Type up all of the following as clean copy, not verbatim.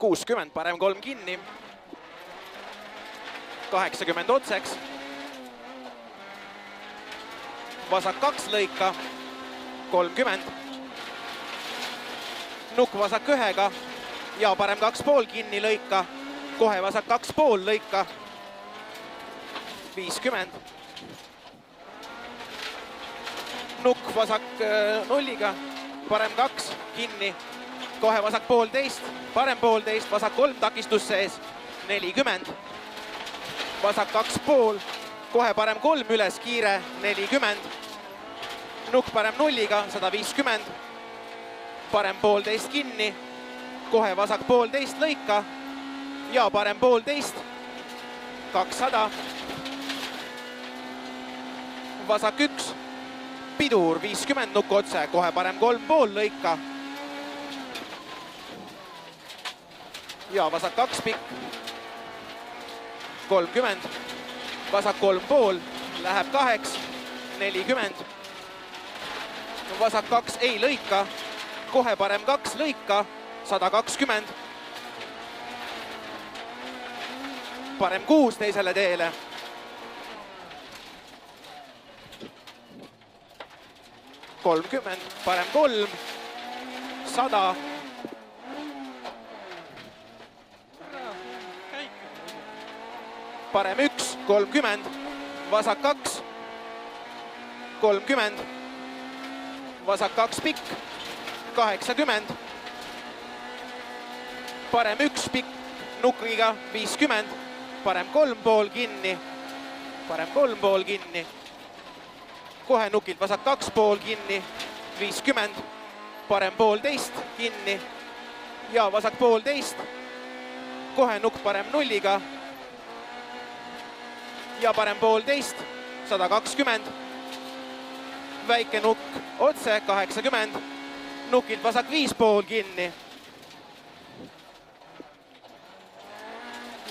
60, parem 3 kinni. 80 otseks. Vasak 2 lõika. 30. Nukk vasak 1-ga ja parem 2,5 kinni lõika. Kohe vasak 2,5 lõika. 50. Nukk vasak 0-ga, parem 2 kinni. Kohe vasak 1,5, parem 1,5, vasak 3 takistus sees. 40. Vasak 2,5, kohe parem 3 üles, kiire. 40. Nukk parem 0-ga, 150. Parem 1,5 kinni. Kohe vasak 1,5 lõika ja parem 1,5. 200. Vasak 1, pidur 50, nukk otse, kohe parem 3,5 lõika. Ja vasak 2 pikk. 30. Vasak 3,5, läheb 2, 40. Vasak 2 ei lõika, kohe parem 2 lõika. 120. Parem 6 teisele teele. 30, parem 3. 100. Parem 1, 30. Vasak 2. 30. Vasak 2 pikk. 80. Parem 1 pikk nukiga. 50. Parem 3,5 kinni. Parem 3,5 kinni. Kohe nukilt vasak 2,5 kinni. 50. Parem 1,5 kinni. Ja vasak 1,5. Kohe nukk parem 0-ga. Ja parem 1,5. 120. Väike nukk otse. 80. Nukilt vasak 5,5 kinni.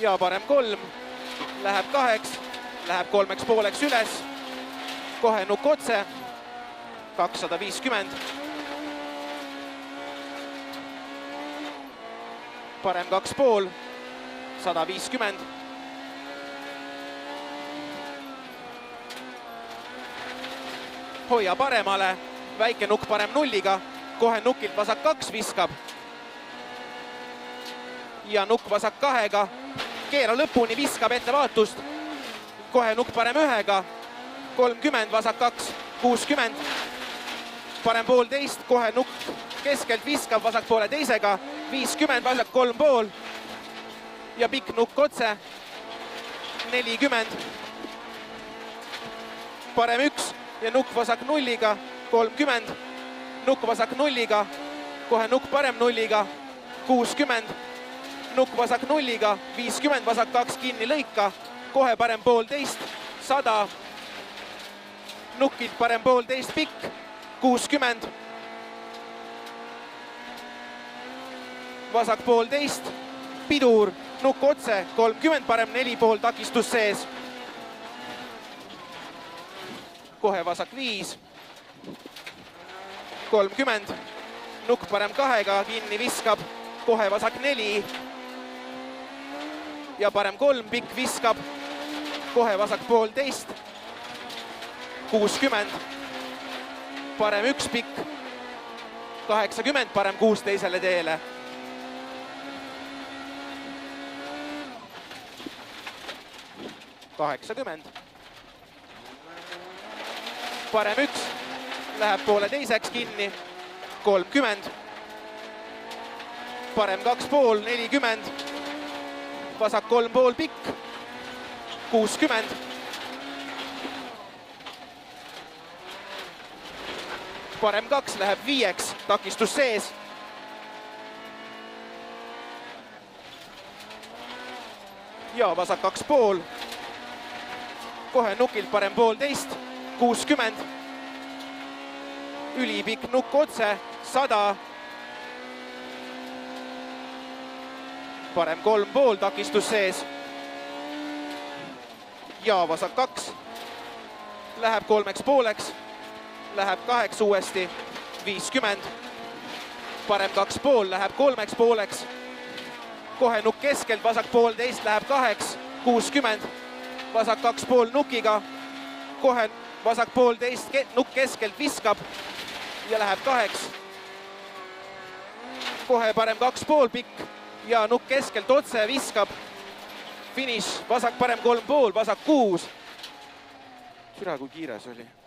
Ja parem 3. Läheb 2. Läheb 3,5 üles. Kohe nukk otse. 250. Parem 2,5. 150. Hoia paremale. Väike nukk parem 0-ga. Kohe nukilt vasak 2 viskab. Ja nukk vasak 2-ga. Keera lõpuni, viskab ettevaatust. Kohe nukk parem 1-ga. 30, vasak 2, 60. Parem 1,5, kohe nukk keskelt viskab vasak poole teisega. 50, vasak 3,5. Ja pikk nukk otse. 40. Parem 1 ja nukk vasak 0-ga. 30. Nukk vasak 0-ga. Kohe nukk parem 0-ga. 60. Nukk vasak 0-ga. 50, vasak 2 kinni lõika. Kohe parem 1,5. 100. Nukilt parem 1,5 pikk. 60. Vasak 1,5. Pidur. Nukk otse. 30, parem 4,5 takistus sees. Kohe vasak 5. 30. Nukk parem 2-ga kinni viskab. Kohe vasak 4. Ja parem 3 pikk viskab. Kohe vasak 1,5. 60. Parem 1 pikk. 80, parem 6 teisele teele. Parem 1. Läheb poole teiseks kinni. 30. Parem 2,5, 40. Vasak 3,5 pikk. 60. Parem 2 läheb 5, takistus sees. Ja vasak 2,5. Kohe nukilt parem 1,5. 60. Ülipikk nukk otse. 100. Parem 3,5 takistus sees. Ja vasak 2. Läheb 3,5. Läheb 8 uuesti. 50. Parem 2,5 läheb 3,5. kohe nukk keskelt, vasak 1,5 läheb 2, 60, vasak 2,5 nukiga, kohe vasak 1,5 nukk keskelt viskab ja läheb 2. kohe parem 2,5 pikk ja nukk keskelt otse viskab. Finiš, vasak parem 3,5, vasak 6. Türa, kui kiire see oli.